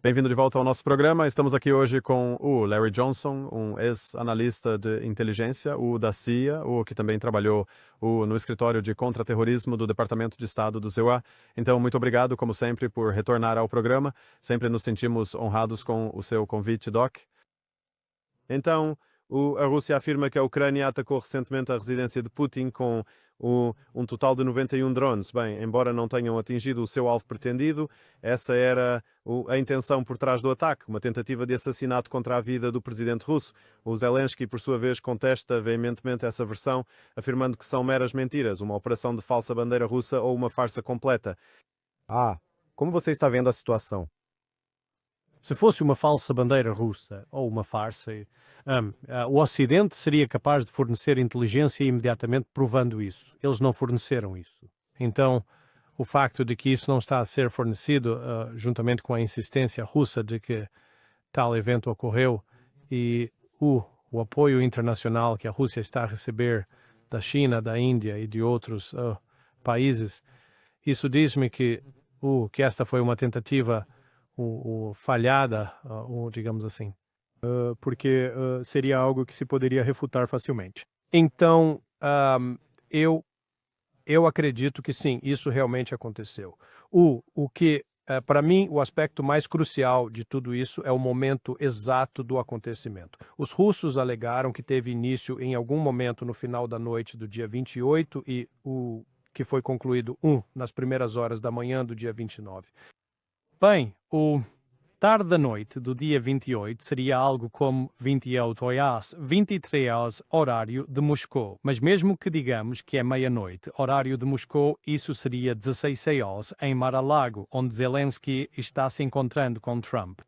Bem-vindo de volta ao nosso programa. Estamos aqui hoje com o Larry Johnson, um ex-analista de inteligência, o da CIA, o que também trabalhou no escritório de contra-terrorismo do Departamento de Estado do ZEUA. Então, muito obrigado, como sempre, por retornar ao programa. Sempre nos sentimos honrados com o seu convite, Doc. Então, a Rússia afirma que a Ucrânia atacou recentemente a residência de Putin com um total de 91 drones. Bem, embora não tenham atingido o seu alvo pretendido, essa era a intenção por trás do ataque, uma tentativa de assassinato contra a vida do presidente russo. O Zelensky, por sua vez, contesta veementemente essa versão, afirmando que são meras mentiras, uma operação de falsa bandeira russa ou uma farsa completa. Como você está vendo a situação? Se fosse uma falsa bandeira russa ou uma farsa, o Ocidente seria capaz de fornecer inteligência imediatamente provando isso. Eles não forneceram isso. Então, o facto de que isso não está a ser fornecido, juntamente com a insistência russa de que tal evento ocorreu e o apoio internacional que a Rússia está a receber da China, da Índia e de outros países, isso diz-me que esta foi uma tentativa falhada, digamos assim. Porque seria algo que se poderia refutar facilmente. Então, eu acredito que sim, isso realmente aconteceu. O que, para mim, o aspecto mais crucial de tudo isso é o momento exato do acontecimento. Os russos alegaram que teve início em algum momento no final da noite do dia 28 e que foi concluído nas primeiras horas da manhã do dia 29. Bem, o tarde da noite do dia 28 seria algo como 28 horas, 23 horas, horário de Moscou. Mas mesmo que digamos que é meia-noite, horário de Moscou, isso seria 16 horas em Mar-a-Lago, onde Zelensky está se encontrando com Trump.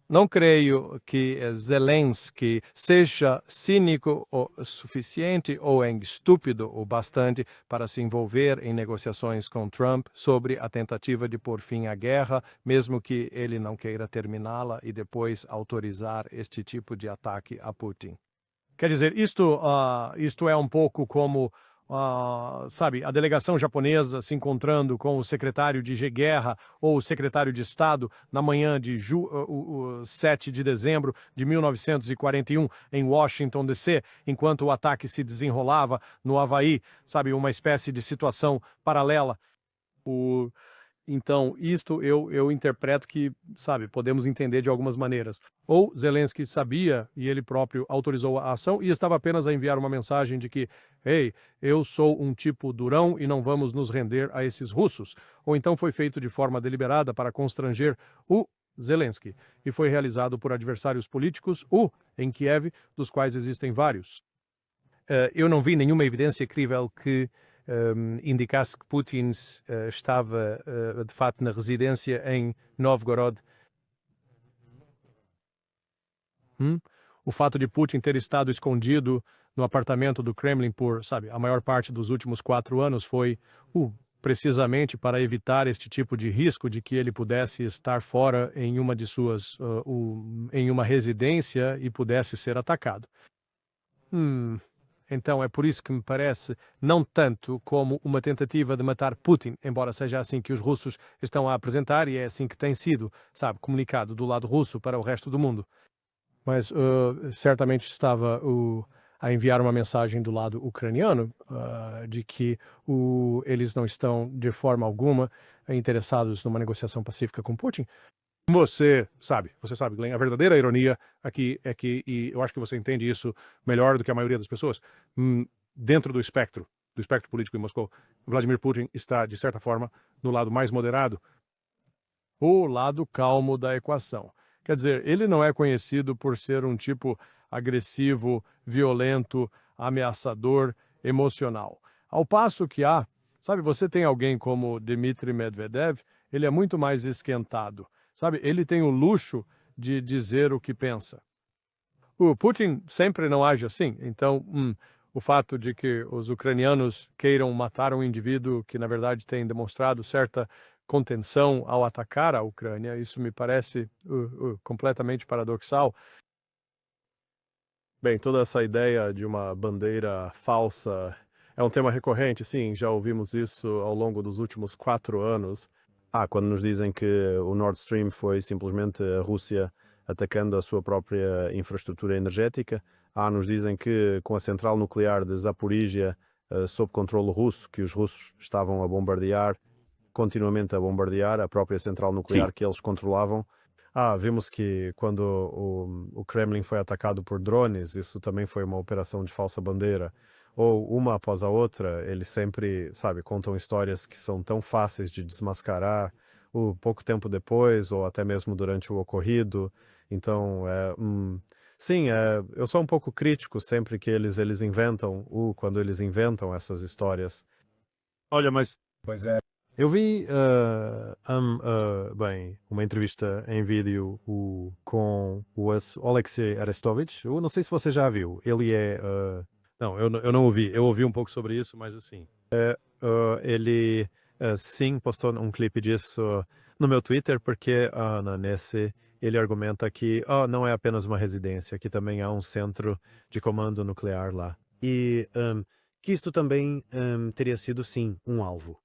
Não creio que Zelensky seja cínico o suficiente ou estúpido o bastante para se envolver em negociações com Trump sobre a tentativa de pôr fim à guerra, mesmo que ele não queira terminá-la e depois autorizar este tipo de ataque a Putin. Quer dizer, isto é um pouco como sabe, a delegação japonesa se encontrando com o secretário de guerra ou o secretário de Estado na manhã de 7 de dezembro de 1941 em Washington, D.C., enquanto o ataque se desenrolava no Havaí, sabe, uma espécie de situação paralela. Então, isto eu interpreto que, sabe, podemos entender de algumas maneiras. Ou Zelensky sabia e ele próprio autorizou a ação e estava apenas a enviar uma mensagem de que, ei, eu sou um tipo durão e não vamos nos render a esses russos. Ou então foi feito de forma deliberada para constranger o Zelensky e foi realizado por adversários políticos, em Kiev, dos quais existem vários. Eu não vi nenhuma evidência crível que indicasse que Putin estava de fato na residência em Novgorod. O fato de Putin ter estado escondido no apartamento do Kremlin por, sabe, a maior parte dos últimos 4 anos foi precisamente para evitar este tipo de risco de que ele pudesse estar fora em uma de suas, em uma residência e pudesse ser atacado. Então é por isso que me parece não tanto como uma tentativa de matar Putin, embora seja assim que os russos estão a apresentar e é assim que tem sido, sabe, comunicado do lado russo para o resto do mundo. Mas certamente estava a enviar uma mensagem do lado ucraniano de que eles não estão de forma alguma interessados numa negociação pacífica com Putin. Você sabe, Glenn, a verdadeira ironia aqui é que, e eu acho que você entende isso melhor do que a maioria das pessoas, dentro do espectro político em Moscou, Vladimir Putin está, de certa forma, no lado mais moderado, o lado calmo da equação. Quer dizer, ele não é conhecido por ser um tipo agressivo, violento, ameaçador, emocional. Ao passo que sabe, você tem alguém como Dmitry Medvedev, ele é muito mais esquentado. Sabe, ele tem o luxo de dizer o que pensa. O Putin sempre não age assim, então o fato de que os ucranianos queiram matar um indivíduo que, na verdade, tem demonstrado certa contenção ao atacar a Ucrânia, isso me parece completamente paradoxal. Bem, toda essa ideia de uma bandeira falsa É um tema recorrente, sim, já ouvimos isso ao longo dos últimos 4 anos. Quando nos dizem que o Nord Stream foi simplesmente a Rússia atacando a sua própria infraestrutura energética. Nos dizem que com a central nuclear de Zaporizhia sob controle russo, que os russos estavam a bombardear, continuamente a bombardear a própria central nuclear que eles controlavam. Vimos que quando o Kremlin foi atacado por drones, isso também foi uma operação de falsa bandeira. Ou uma após a outra, eles sempre, contam histórias que são tão fáceis de desmascarar, pouco tempo depois, ou até mesmo durante o ocorrido. Então, sim, eu sou um pouco crítico sempre que eles inventam, quando eles inventam essas histórias. Olha, mas Pois é. Eu vi, uma entrevista em vídeo com o Alexei Arestovich. Eu não sei se você já viu. Ele é... Não, eu não ouvi. Eu ouvi um pouco sobre isso, mas assim... ele, sim, postou um clipe disso no meu Twitter, porque nesse ele argumenta que não é apenas uma residência, que também há um centro de comando nuclear lá. E que isto também teria sido, sim, um alvo.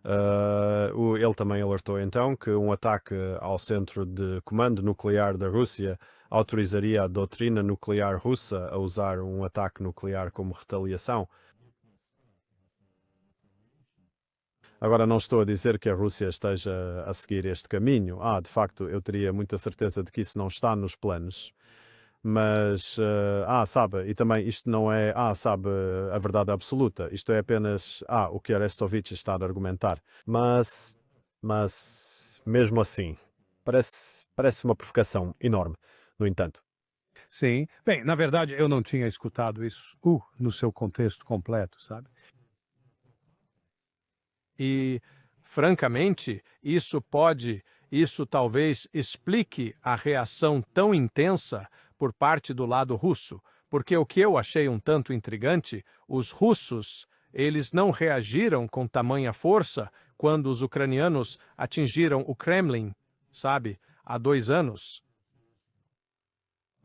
Ele também alertou então que um ataque ao centro de comando nuclear da Rússia autorizaria a doutrina nuclear russa a usar um ataque nuclear como retaliação. Agora, não estou a dizer que a Rússia esteja a seguir este caminho. De facto, eu teria muita certeza de que isso não está nos planos. Mas, e também isto não é, a verdade absoluta. Isto é apenas, o que Arestovich está a argumentar. Mas mesmo assim, parece uma provocação enorme, no entanto. sim. Bem, na verdade, eu não tinha escutado isso no seu contexto completo, sabe? E, francamente, isso talvez explique a reação tão intensa por parte do lado russo, porque o que eu achei um tanto intrigante, os russos, eles não reagiram com tamanha força quando os ucranianos atingiram o Kremlin, sabe, há 2 anos.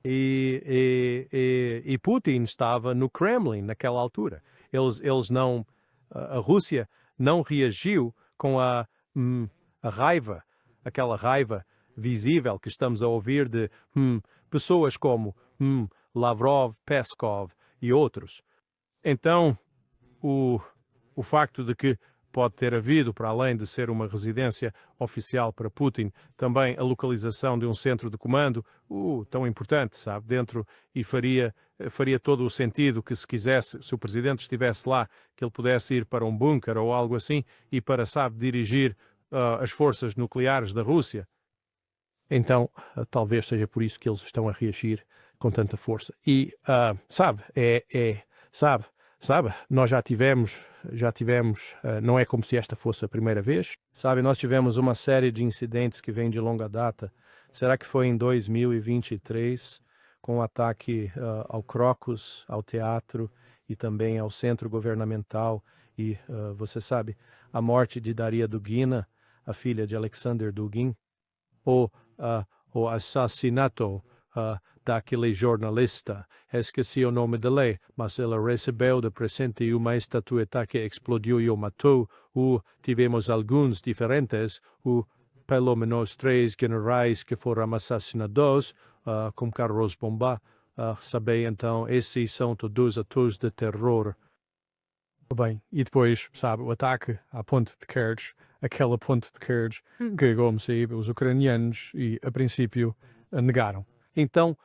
E Putin estava no Kremlin naquela altura. Eles não... A Rússia não reagiu com a raiva, aquela raiva visível que estamos a ouvir de pessoas como Lavrov, Peskov e outros. Então, o facto de que pode ter havido, para além de ser uma residência oficial para Putin, também a localização de um centro de comando, tão importante, sabe, dentro, e faria todo o sentido que se o presidente estivesse lá, que ele pudesse ir para um bunker ou algo assim, e para, dirigir as forças nucleares da Rússia. Então, talvez seja por isso que eles estão a reagir com tanta força. E, nós já tivemos, não é como se esta fosse a primeira vez. Nós tivemos uma série de incidentes que vêm de longa data. Será que foi em 2023, com o ataque ao Crocus, ao teatro e também ao centro governamental? E, você sabe, a morte de Daria Dugina, a filha de Alexander Dugin, ou o assassinato daquele jornalista, esqueci o nome dele, mas ela recebeu de presente uma estatueta que explodiu e o matou. Tivemos alguns diferentes, pelo menos 3 generais que foram assassinados com carros-bomba. Então, esses são todos atos de terror. Bem, e depois, o ataque à ponte de Kerch, aquela ponte de Kerch, que, como sabe, os ucranianos, a princípio, negaram. Então,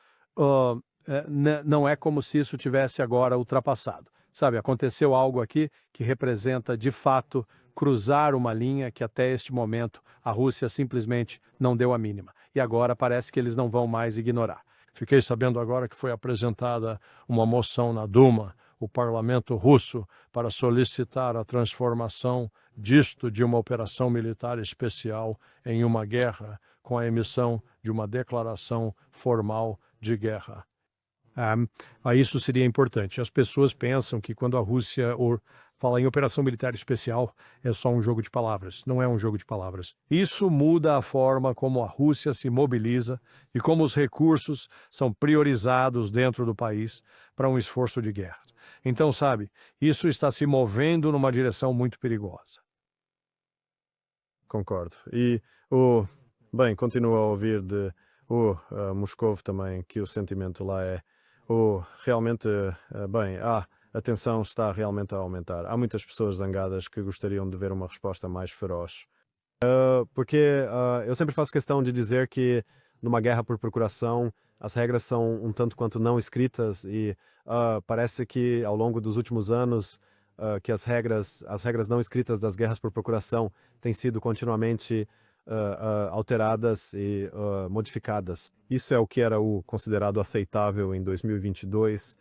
não é como se isso tivesse agora ultrapassado. Aconteceu algo aqui que representa, de fato, cruzar uma linha que até este momento a Rússia simplesmente não deu a mínima. E agora parece que eles não vão mais ignorar. Fiquei sabendo agora que foi apresentada uma moção na Duma, o parlamento russo, para solicitar a transformação disto de uma operação militar especial em uma guerra, com a emissão de uma declaração formal de guerra. Isso seria importante. As pessoas pensam que quando a Rússia fala em operação militar especial, é só um jogo de palavras. Não é um jogo de palavras. Isso muda a forma como a Rússia se mobiliza e como os recursos são priorizados dentro do país para um esforço de guerra. Então, sabe, isso está se movendo numa direção muito perigosa. Concordo. E bem, continuo a ouvir de Moscovo também que o sentimento lá é realmente, bem, a tensão está realmente a aumentar. Há muitas pessoas zangadas que gostariam de ver uma resposta mais feroz. Porque eu sempre faço questão de dizer que numa guerra por procuração as regras são um tanto quanto não escritas e parece que ao longo dos últimos anos que as regras não escritas das guerras por procuração têm sido continuamente alteradas e modificadas. Isso é o que era o considerado aceitável em 2022.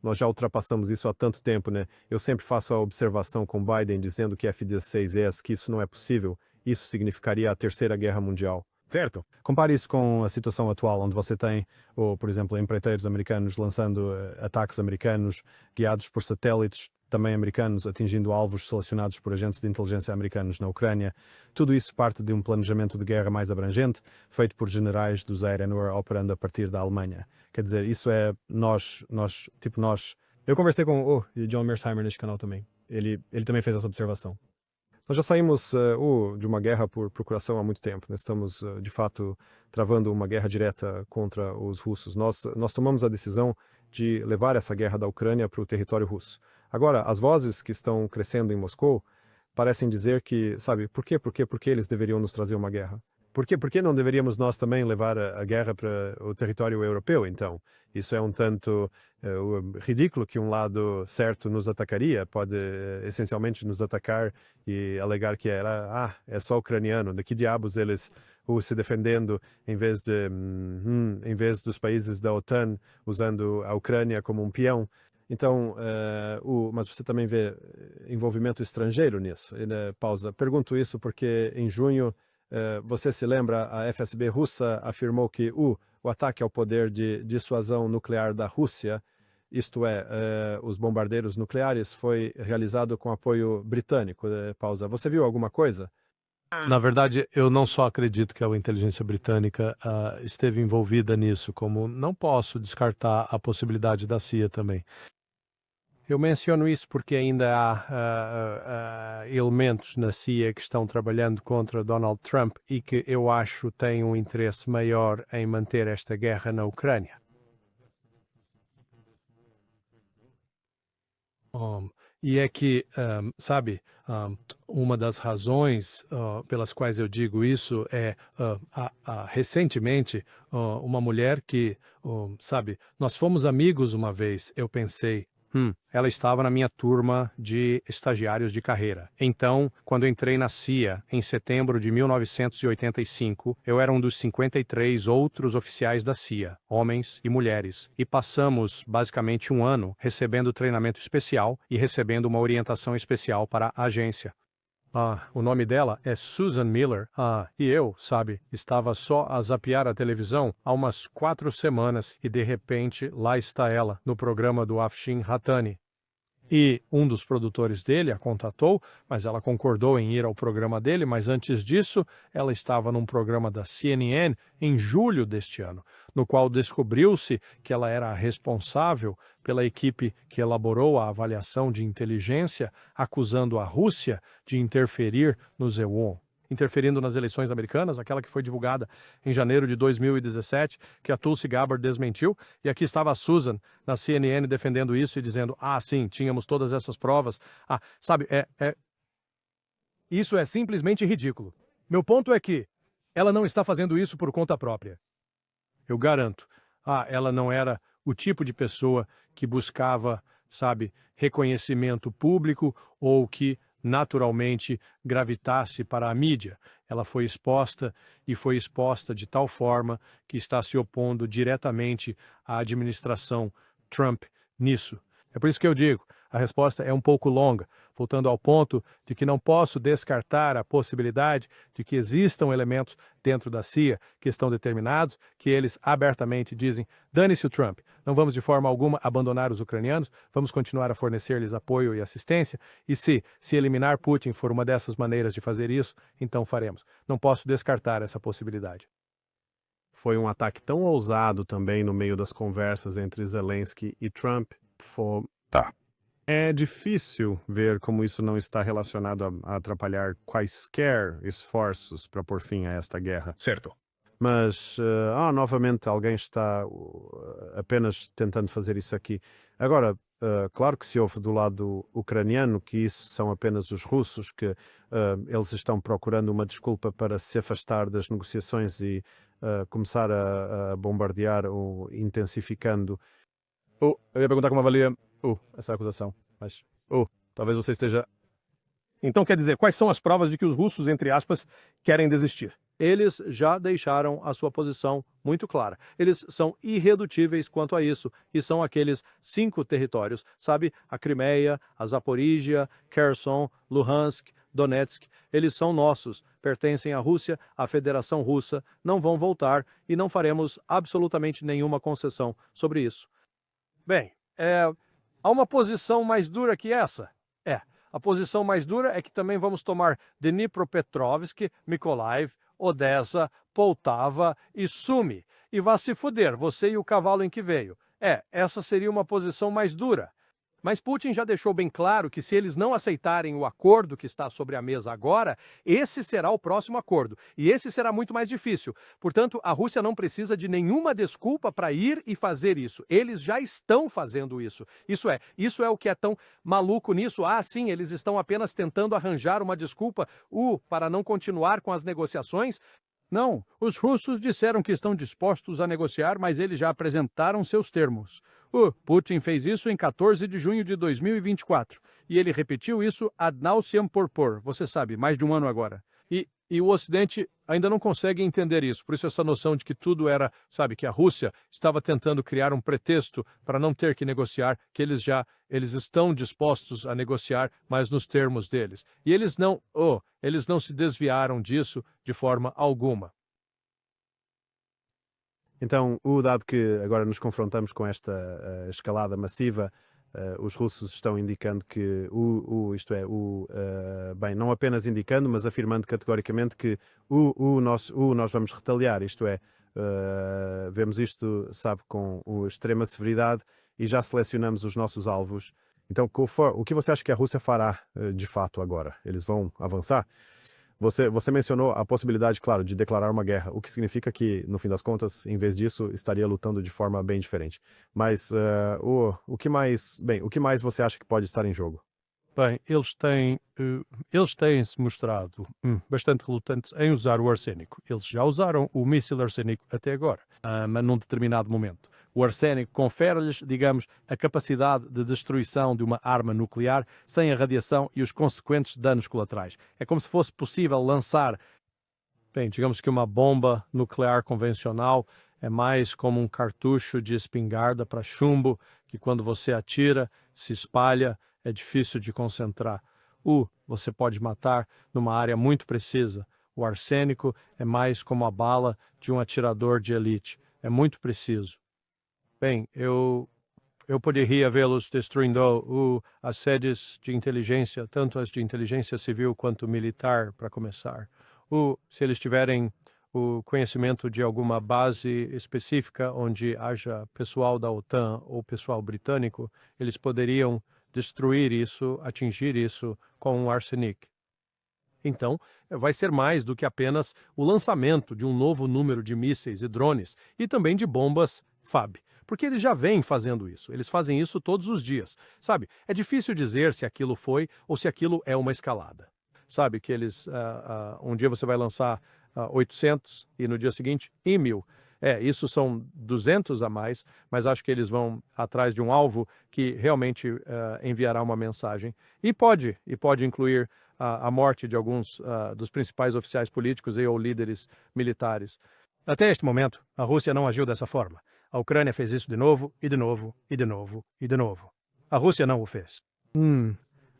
Nós já ultrapassamos isso há tanto tempo, né? Eu sempre faço a observação com Biden dizendo que F-16Es, que isso não é possível. Isso significaria a Terceira Guerra Mundial. Certo. Compare isso com a situação atual, onde você tem, por exemplo, empreiteiros americanos lançando ataques americanos guiados por satélites também americanos, atingindo alvos selecionados por agentes de inteligência americanos na Ucrânia. Tudo isso parte de um planejamento de guerra mais abrangente, feito por generais do Zaire-Nur operando a partir da Alemanha. Quer dizer, isso é nós. Eu conversei com o John Mearsheimer neste canal também. Ele também fez essa observação. Nós já saímos de uma guerra por procuração há muito tempo. Nós estamos, de fato, travando uma guerra direta contra os russos. Nós tomamos a decisão de levar essa guerra da Ucrânia para o território russo. Agora, as vozes que estão crescendo em Moscou parecem dizer que, sabe, por que eles deveriam nos trazer uma guerra? Por que não deveríamos nós também levar a guerra para o território europeu, então? Isso é um tanto ridículo que um lado certo nos atacaria, pode essencialmente nos atacar e alegar que é só ucraniano, de que diabos eles se defendendo em vez dos países da OTAN usando a Ucrânia como um peão. Então, mas você também vê envolvimento estrangeiro nisso. Pausa. Pergunto isso porque em junho você se lembra, a FSB russa afirmou que o ataque ao poder de dissuasão nuclear da Rússia, isto é, os bombardeiros nucleares, foi realizado com apoio britânico. Pausa. Você viu alguma coisa? Na verdade, eu não só acredito que a inteligência britânica esteve envolvida nisso, como não posso descartar a possibilidade da CIA também. Eu menciono isso porque ainda há elementos na CIA que estão trabalhando contra Donald Trump e que eu acho têm um interesse maior em manter esta guerra na Ucrânia. E é que, sabe, uma das razões pelas quais eu digo isso é recentemente uma mulher que, sabe, nós fomos amigos uma vez, eu pensei, ela estava na minha turma de estagiários de carreira. Então, quando eu entrei na CIA, em setembro de 1985, eu era um dos 53 outros oficiais da CIA, homens e mulheres, e passamos basicamente um ano recebendo treinamento especial e recebendo uma orientação especial para a agência. O nome dela é Susan Miller, e eu, sabe, estava só a zapear a televisão há umas 4 semanas e de repente lá está ela, no programa do Afshin Hattani. E um dos produtores dele a contatou, mas ela concordou em ir ao programa dele, mas antes disso, ela estava num programa da CNN em julho deste ano, no qual descobriu-se que ela era a responsável pela equipe que elaborou a avaliação de inteligência, acusando a Rússia de interferir no ZEWON. Interferindo nas eleições americanas, aquela que foi divulgada em janeiro de 2017, que a Tulsi Gabbard desmentiu, e aqui estava a Susan na CNN defendendo isso e dizendo, sim, tínhamos todas essas provas. Sabe, isso é simplesmente ridículo. Meu ponto é que ela não está fazendo isso por conta própria. Eu garanto. Ela não era o tipo de pessoa que buscava, sabe, reconhecimento público ou que naturalmente gravitasse para a mídia. Ela foi exposta e foi exposta de tal forma que está se opondo diretamente à administração Trump nisso. É por isso que eu digo, a resposta é um pouco longa, voltando ao ponto de que não posso descartar a possibilidade de que existam elementos dentro da CIA que estão determinados, que eles abertamente dizem, dane-se o Trump, não vamos de forma alguma abandonar os ucranianos, vamos continuar a fornecer-lhes apoio e assistência, e se eliminar Putin for uma dessas maneiras de fazer isso, então faremos. Não posso descartar essa possibilidade. Foi um ataque tão ousado também no meio das conversas entre Zelensky e Trump, Tá. É difícil ver como isso não está relacionado a atrapalhar quaisquer esforços para pôr fim a esta guerra. Certo. Mas, novamente, alguém está apenas tentando fazer isso aqui. Agora, claro que se ouve do lado ucraniano que isso são apenas os russos, que eles estão procurando uma desculpa para se afastar das negociações e começar a bombardear ou intensificando. Eu ia perguntar como avalia essa acusação, mas talvez você esteja... Então quer dizer, quais são as provas de que os russos, entre aspas, querem desistir? Eles já deixaram a sua posição muito clara. Eles são irredutíveis quanto a isso, e são aqueles 5 territórios, sabe? A Crimeia, a Zaporígia, Kherson, Luhansk, Donetsk. Eles são nossos, pertencem à Rússia, à Federação Russa, não vão voltar e não faremos absolutamente nenhuma concessão sobre isso. Bem, há uma posição mais dura que essa? A posição mais dura é que também vamos tomar Dnipropetrovsk, Mykolaiv, Odessa, Poltava e Sumi. E vá se fuder, você e o cavalo em que veio. Essa seria uma posição mais dura. Mas Putin já deixou bem claro que se eles não aceitarem o acordo que está sobre a mesa agora, esse será o próximo acordo. E esse será muito mais difícil. Portanto, a Rússia não precisa de nenhuma desculpa para ir e fazer isso. Eles já estão fazendo isso. Isso é o que é tão maluco nisso. Sim, eles estão apenas tentando arranjar uma desculpa para não continuar com as negociações. Não, os russos disseram que estão dispostos a negociar, mas eles já apresentaram seus termos. Putin fez isso em 14 de junho de 2024, e ele repetiu isso ad nauseam porpor, você sabe, mais de um ano agora. E o Ocidente ainda não consegue entender isso, por isso essa noção de que tudo era, que a Rússia estava tentando criar um pretexto para não ter que negociar, que eles estão dispostos a negociar, mas nos termos deles. E eles não se desviaram disso de forma alguma. Então, dado que agora nos confrontamos com esta escalada massiva, os russos estão indicando que, bem, não apenas indicando, mas afirmando categoricamente que nós vamos retaliar, vemos isto, com extrema severidade e já selecionamos os nossos alvos. Então, o que você acha que a Rússia fará de fato agora? Eles vão avançar? Você mencionou a possibilidade, claro, de declarar uma guerra, o que significa que, no fim das contas, em vez disso, estaria lutando de forma bem diferente. Mas o que mais você acha que pode estar em jogo? Bem, eles têm se mostrado bastante relutantes em usar o arsênico. Eles já usaram o míssil arsênico até agora, mas num determinado momento. O arsênico confere-lhes, digamos, a capacidade de destruição de uma arma nuclear sem a radiação e os consequentes danos colaterais. É como se fosse possível lançar, digamos que uma bomba nuclear convencional é mais como um cartucho de espingarda para chumbo, que quando você atira, se espalha, é difícil de concentrar. Você pode matar numa área muito precisa. O arsênico é mais como a bala de um atirador de elite. É muito preciso. Bem, eu poderia vê-los destruindo as sedes de inteligência, tanto as de inteligência civil quanto militar, para começar. Se eles tiverem o conhecimento de alguma base específica onde haja pessoal da OTAN ou pessoal britânico, eles poderiam destruir isso, atingir isso com um arsenic. Então, vai ser mais do que apenas o lançamento de um novo número de mísseis e drones e também de bombas FAB. Porque eles já vêm fazendo isso. Eles fazem isso todos os dias. É difícil dizer se aquilo foi ou se aquilo é uma escalada. Que eles, um dia você vai lançar 800 e no dia seguinte 1.000. Isso são 200 a mais, mas acho que eles vão atrás de um alvo que realmente enviará uma mensagem. E pode incluir a morte de alguns dos principais oficiais políticos ou líderes militares. Até este momento, a Rússia não agiu dessa forma. A Ucrânia fez isso de novo, e de novo, e de novo, e de novo. A Rússia não o fez.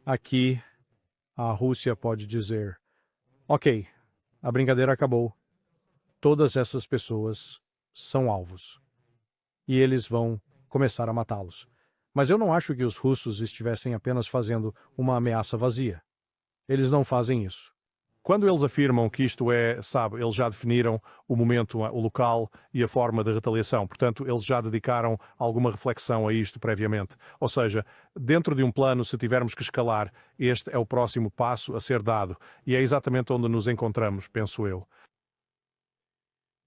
Aqui, a Rússia pode dizer: ok, a brincadeira acabou. Todas essas pessoas são alvos. E eles vão começar a matá-los. Mas eu não acho que os russos estivessem apenas fazendo uma ameaça vazia. Eles não fazem isso. Quando eles afirmam que isto é, sabe, eles já definiram o momento, o local e a forma de retaliação. Portanto, eles já dedicaram alguma reflexão a isto previamente. Ou seja, dentro de um plano, se tivermos que escalar, este é o próximo passo a ser dado. E é exatamente onde nos encontramos, penso eu.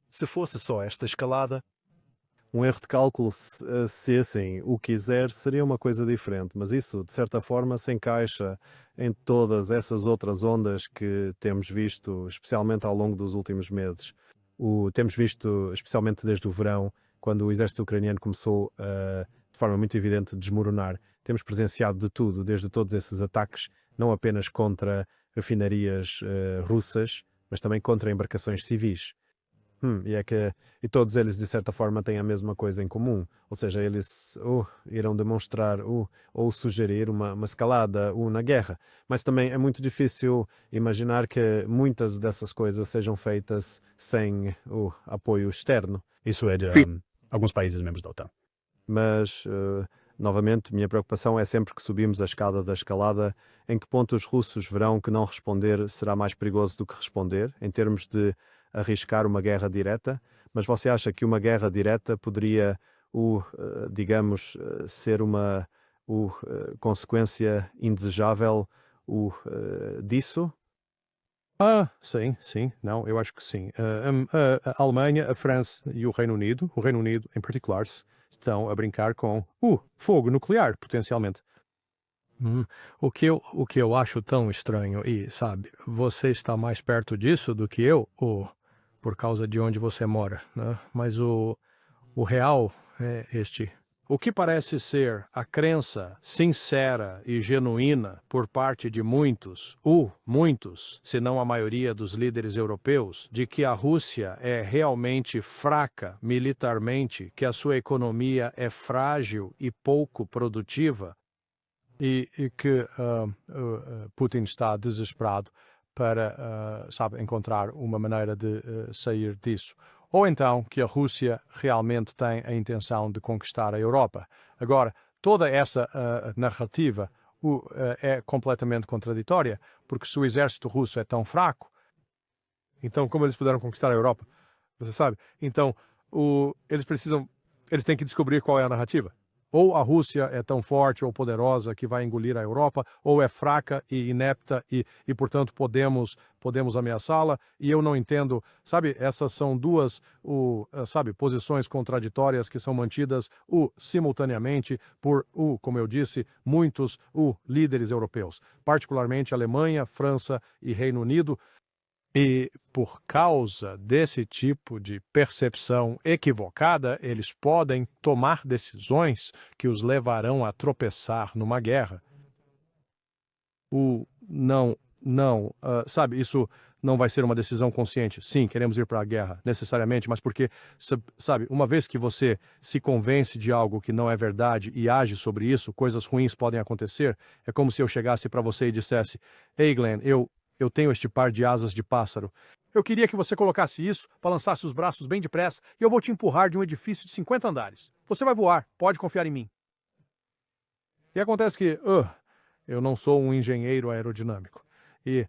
Se fosse só esta escalada, Um erro de cálculo, se assim o quiser, seria uma coisa diferente, mas isso, de certa forma, se encaixa em todas essas outras ondas que temos visto, especialmente ao longo dos últimos meses. Temos visto, especialmente desde o verão, quando o exército ucraniano começou a, de forma muito evidente, desmoronar. Temos presenciado de tudo, desde todos esses ataques, não apenas contra refinarias russas, mas também contra embarcações civis. E todos eles, de certa forma, têm a mesma coisa em comum. Ou seja, eles irão demonstrar ou sugerir uma escalada na guerra. Mas também é muito difícil imaginar que muitas dessas coisas sejam feitas sem o apoio externo. isso é de alguns países membros da OTAN. Mas, novamente, minha preocupação é sempre que subimos a escada da escalada, em que ponto os russos verão que não responder será mais perigoso do que responder, em termos de arriscar uma guerra direta. Mas você acha que uma guerra direta poderia, digamos, ser uma consequência indesejável disso? Sim, não, eu acho que sim. A Alemanha, a França e o Reino Unido em particular, estão a brincar com fogo nuclear, potencialmente. O que eu acho tão estranho, e sabe, você está mais perto disso do que eu, ou por causa de onde você mora, né? Mas o real é este. O que parece ser a crença sincera e genuína por parte de muitos, se não a maioria dos líderes europeus, de que a Rússia é realmente fraca militarmente, que a sua economia é frágil e pouco produtiva, e que Putin está desesperado para, encontrar uma maneira de sair disso. Ou então que a Rússia realmente tem a intenção de conquistar a Europa. Agora, toda essa narrativa é completamente contraditória, porque se o exército russo é tão fraco, então como eles puderam conquistar a Europa? Você sabe? Então, eles têm que descobrir qual é a narrativa. Ou a Rússia é tão forte ou poderosa que vai engolir a Europa, ou é fraca e inepta e portanto, podemos ameaçá-la. E eu não entendo, essas são duas, posições contraditórias que são mantidas simultaneamente por, como eu disse, muitos líderes europeus, particularmente Alemanha, França e Reino Unido. E por causa desse tipo de percepção equivocada, eles podem tomar decisões que os levarão a tropeçar numa guerra. Isso não vai ser uma decisão consciente. Sim, queremos ir para a guerra, necessariamente, mas porque, uma vez que você se convence de algo que não é verdade e age sobre isso, coisas ruins podem acontecer. É como se eu chegasse para você e dissesse: "Ei, Glenn, eu tenho este par de asas de pássaro. Eu queria que você colocasse isso, balançasse os braços bem depressa, e eu vou te empurrar de um edifício de 50 andares. Você vai voar, pode confiar em mim." E acontece que, eu não sou um engenheiro aerodinâmico. E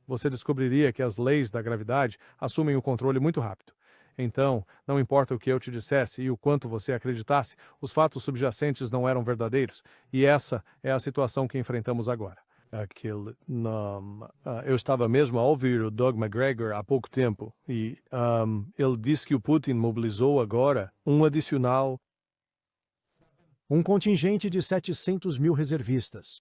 você descobriria que as leis da gravidade assumem o controle muito rápido. Então, não importa o que eu te dissesse e o quanto você acreditasse, os fatos subjacentes não eram verdadeiros. E essa é a situação que enfrentamos agora. Eu estava mesmo a ouvir o Doug McGregor há pouco tempo e ele disse que o Putin mobilizou agora um contingente de 700 mil reservistas.